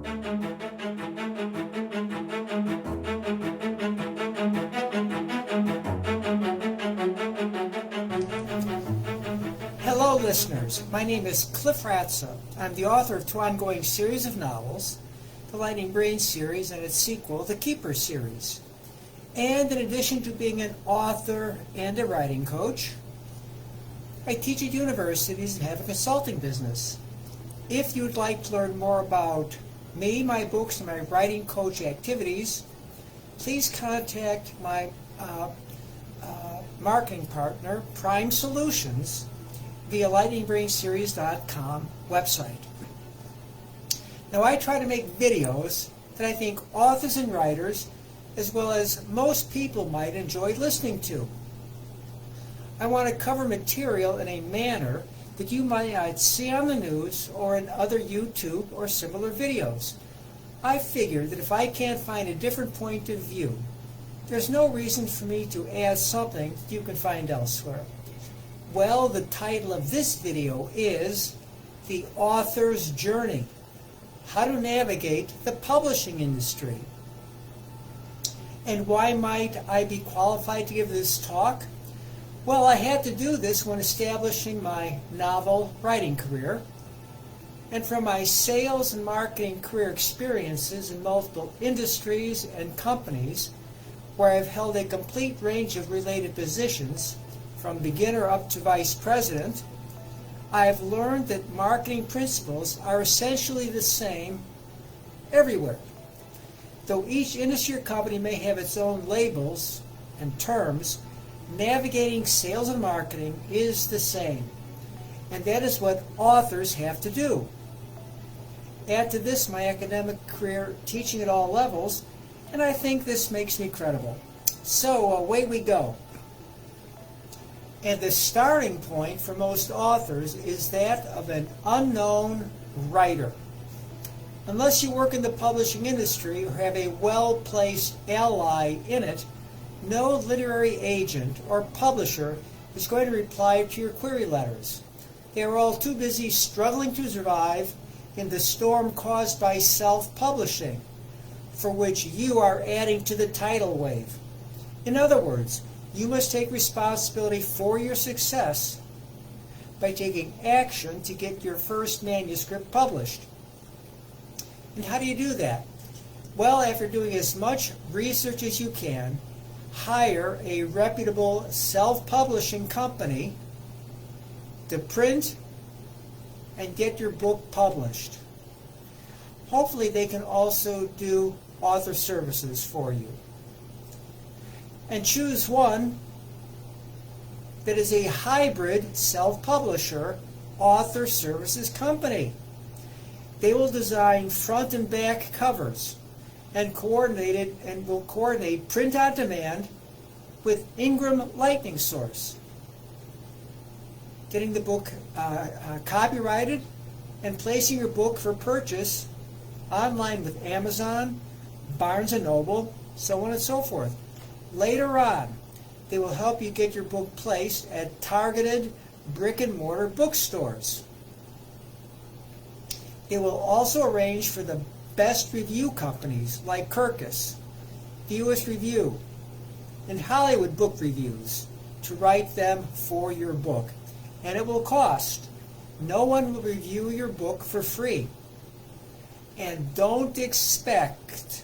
Hello listeners, my name is Cliff Ratza. I'm the author of two ongoing series of novels, the Lightning Brain series and its sequel, the Keeper series. And in addition to being an author and a writing coach, I teach at universities and have a consulting business. If you'd like to learn more about me, my books, and my writing coach activities, please contact my marketing partner, Prime Solutions, via lightningbrainseries.com website. Now I try to make videos that I think authors and writers, as well as most people, might enjoy listening to. I want to cover material in a manner that you might not see on the news or in other YouTube or similar videos. I figure that if I can't find a different point of view, there's no reason for me to add something that you can find elsewhere. Well, the title of this video is The Author's Journey: How to Navigate the Publishing Industry. And why might I be qualified to give this talk? Well, I had to do this when establishing my novel writing career. And from my sales and marketing career experiences in multiple industries and companies, where I've held a complete range of related positions, from beginner up to vice president, I have learned that marketing principles are essentially the same everywhere. Though each industry or company may have its own labels and terms, navigating sales and marketing is the same. And that is what authors have to do. Add to this my academic career teaching at all levels, and I think this makes me credible. So away we go. And the starting point for most authors is that of an unknown writer. Unless you work in the publishing industry or have a well-placed ally in it, no literary agent or publisher is going to reply to your query letters. They are all too busy struggling to survive in the storm caused by self-publishing, for which you are adding to the tidal wave. In other words, you must take responsibility for your success by taking action to get your first manuscript published. And how do you do that? Well, after doing as much research as you can, hire a reputable self-publishing company to print and get your book published. Hopefully they can also do author services for you. And choose one that is a hybrid self-publisher author services company. They will design front and back covers and will coordinate print on demand with Ingram Lightning Source, getting the book copyrighted and placing your book for purchase online with Amazon, Barnes & Noble, so on and so forth. Later on, they will help you get your book placed at targeted brick-and-mortar bookstores. They will also arrange for the best review companies like Kirkus, the US Review, and Hollywood Book Reviews to write them for your book. And it will cost. No one will review your book for free. And don't expect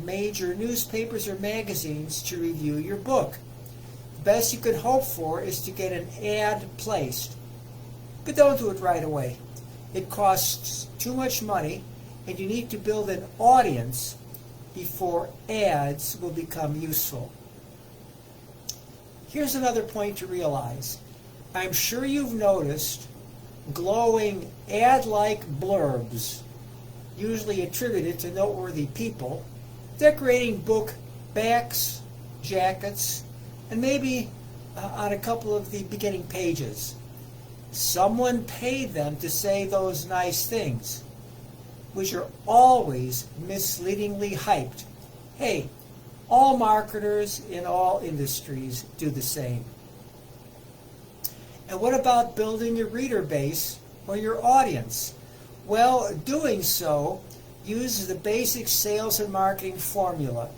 major newspapers or magazines to review your book. The best you could hope for is to get an ad placed. But don't do it right away. It costs too much money, and you need to build an audience before ads will become useful. Here's another point to realize. I'm sure you've noticed glowing ad-like blurbs, usually attributed to noteworthy people, decorating book backs, jackets, and maybe on a couple of the beginning pages. Someone paid them to say those nice things, which are always misleadingly hyped. Hey, all marketers in all industries do the same. And what about building your reader base or your audience? Well, doing so uses the basic sales and marketing formula.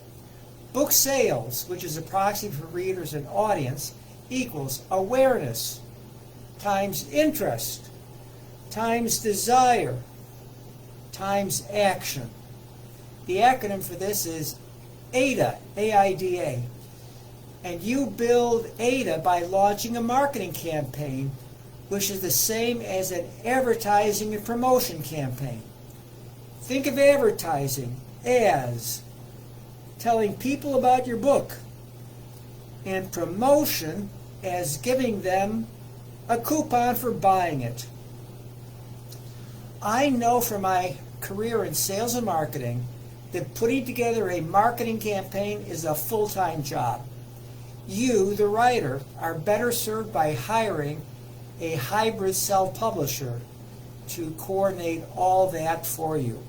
Book sales, which is a proxy for readers and audience, equals awareness times interest times desire times action. The acronym for this is AIDA, A-I-D-A. And you build AIDA by launching a marketing campaign, which is the same as an advertising and promotion campaign. Think of advertising as telling people about your book, and promotion as giving them a coupon for buying it. I know from my career in sales and marketing that putting together a marketing campaign is a full-time job. You, the writer, are better served by hiring a hybrid self-publisher to coordinate all that for you.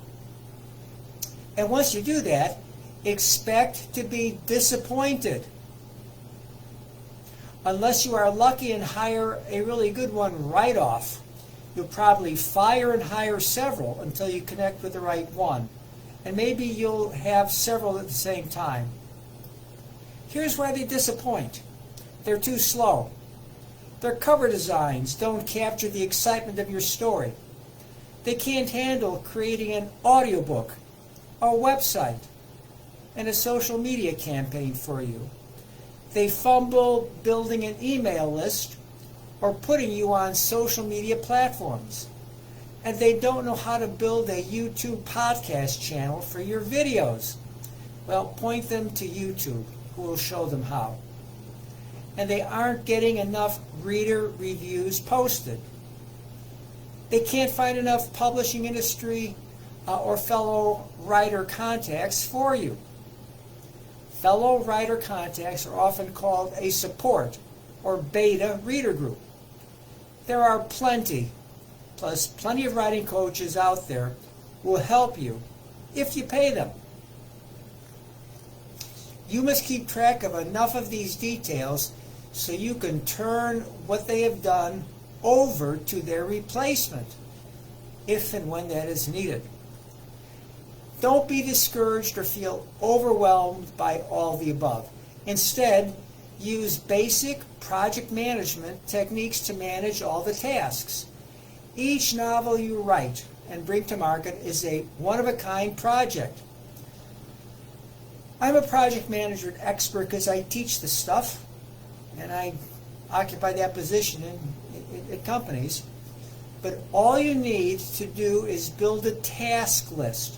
And once you do that, expect to be disappointed. Unless you are lucky and hire a really good one right off, you'll probably fire and hire several until you connect with the right one. And maybe you'll have several at the same time. Here's why they disappoint. They're too slow. Their cover designs don't capture the excitement of your story. They can't handle creating an audiobook, a website, and a social media campaign for you. They fumble building an email list or putting you on social media platforms. And they don't know how to build a YouTube podcast channel for your videos. Well, point them to YouTube, who will show them how. And they aren't getting enough reader reviews posted. They can't find enough publishing industry or fellow writer contacts for you. Fellow writer contacts are often called a support or beta reader group. There are plenty of writing coaches out there who will help you if you pay them. You must keep track of enough of these details so you can turn what they have done over to their replacement, if and when that is needed. Don't be discouraged or feel overwhelmed by all the above. Instead, use basic project management techniques to manage all the tasks. Each novel you write and bring to market is a one-of-a-kind project. I'm a project management expert because I teach this stuff, and I occupy that position in companies. But all you need to do is build a task list.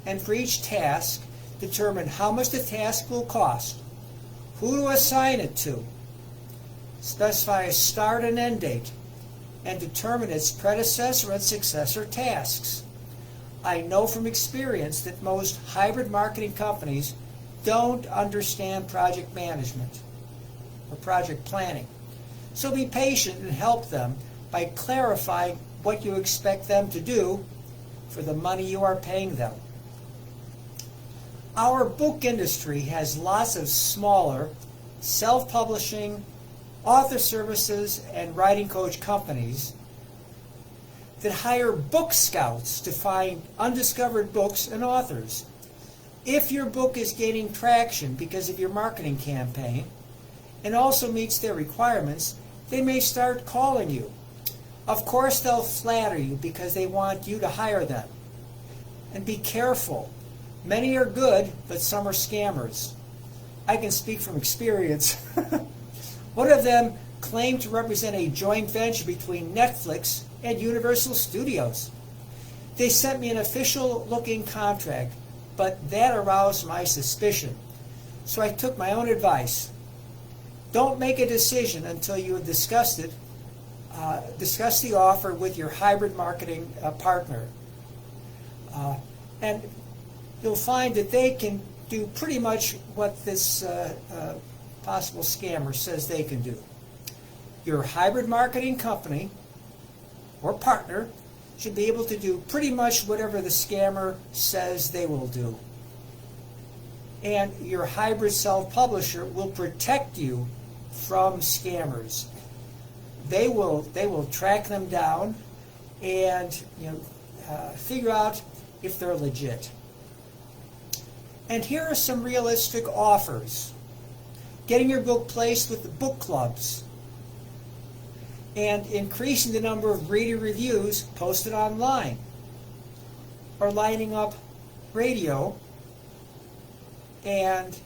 And for each task, determine how much the task will cost, who to assign it to, specify a start and end date, and determine its predecessor and successor tasks. I know from experience that most hybrid marketing companies don't understand project management or project planning. So be patient and help them by clarifying what you expect them to do for the money you are paying them. Our book industry has lots of smaller, self-publishing, author services, and writing coach companies that hire book scouts to find undiscovered books and authors. If your book is gaining traction because of your marketing campaign and also meets their requirements, they may start calling you. Of course, they'll flatter you because they want you to hire them. And be careful. Many are good, but some are scammers. I can speak from experience. One of them claimed to represent a joint venture between Netflix and Universal Studios. They sent me an official-looking contract, but that aroused my suspicion. So I took my own advice. Don't make a decision until you have discussed it. Discuss the offer with your hybrid marketing partner. And you'll find that they can do pretty much what this possible scammer says they can do. Your hybrid marketing company or partner should be able to do pretty much whatever the scammer says they will do. And your hybrid self-publisher will protect you from scammers. They will track them down and figure out if they're legit. And here are some realistic offers. Getting your book placed with the book clubs, and increasing the number of reader reviews posted online, or lining up radio and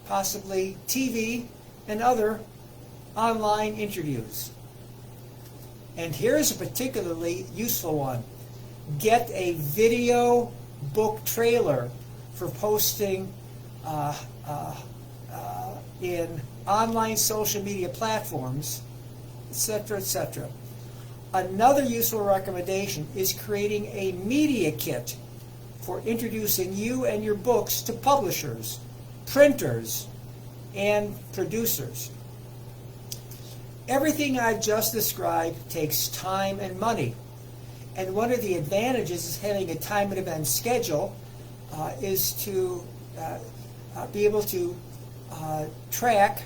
possibly TV and other online interviews. And here's a particularly useful one. Get a video book trailer for posting in online social media platforms, etc., etc. Another useful recommendation is creating a media kit for introducing you and your books to publishers, printers, and producers. Everything I've just described takes time and money, and one of the advantages of having a time and event schedule is to be able to track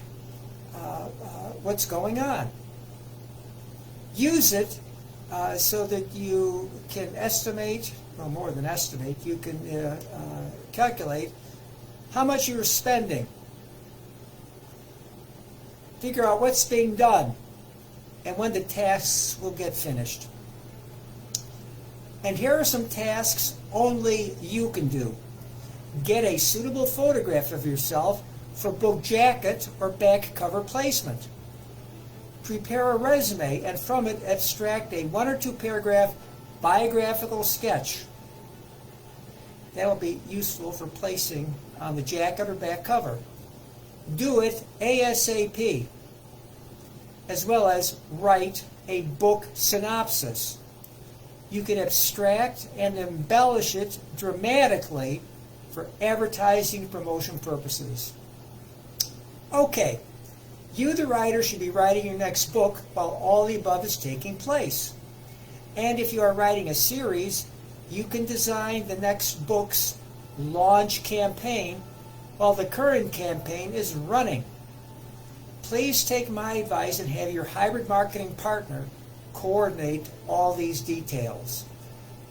what's going on. Use it so that you can estimate, or more than estimate, you can calculate how much you're spending. Figure out what's being done and when the tasks will get finished. And here are some tasks only you can do. Get a suitable photograph of yourself for book jacket or back cover placement. Prepare a resume and from it abstract a 1 or 2 paragraph biographical sketch. That will be useful for placing on the jacket or back cover. Do it ASAP, as well as write a book synopsis. You can abstract and embellish it dramatically for advertising and promotion purposes. Okay, you, the writer, should be writing your next book while all the above is taking place. And if you are writing a series, you can design the next book's launch campaign while the current campaign is running. Please take my advice and have your hybrid marketing partner coordinate all these details.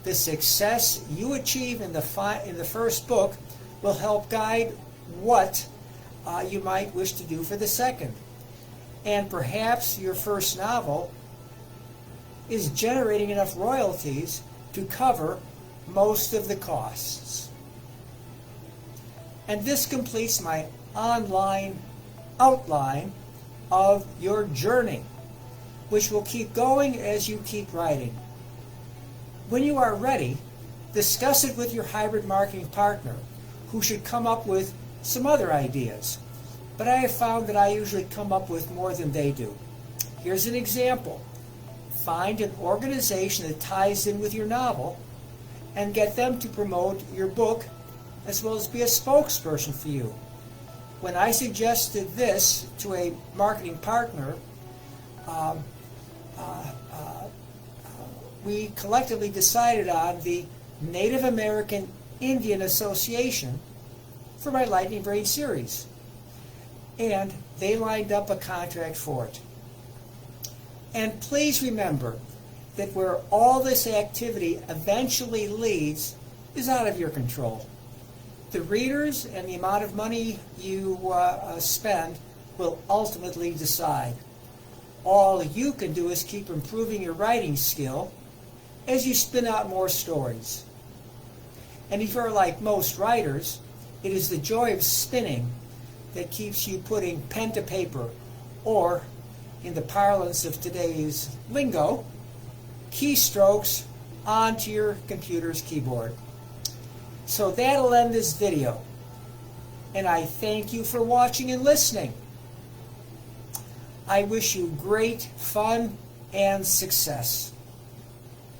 The success you achieve in the first book will help guide what you might wish to do for the second. And perhaps your first novel is generating enough royalties to cover most of the costs. And this completes my online outline of your journey, which will keep going as you keep writing. When you are ready, discuss it with your hybrid marketing partner, who should come up with some other ideas. But I have found that I usually come up with more than they do. Here's an example. Find an organization that ties in with your novel and get them to promote your book as well as be a spokesperson for you. When I suggested this to a marketing partner, we collectively decided on the Native American Indian Association for my Lightning Brain series. And they lined up a contract for it. And please remember that where all this activity eventually leads is out of your control. The readers and the amount of money you spend will ultimately decide. All you can do is keep improving your writing skill as you spin out more stories. And if you're like most writers, it is the joy of spinning that keeps you putting pen to paper, or, in the parlance of today's lingo, keystrokes onto your computer's keyboard. So that'll end this video. And I thank you for watching and listening. I wish you great fun and success.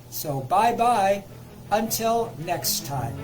So bye-bye until next time.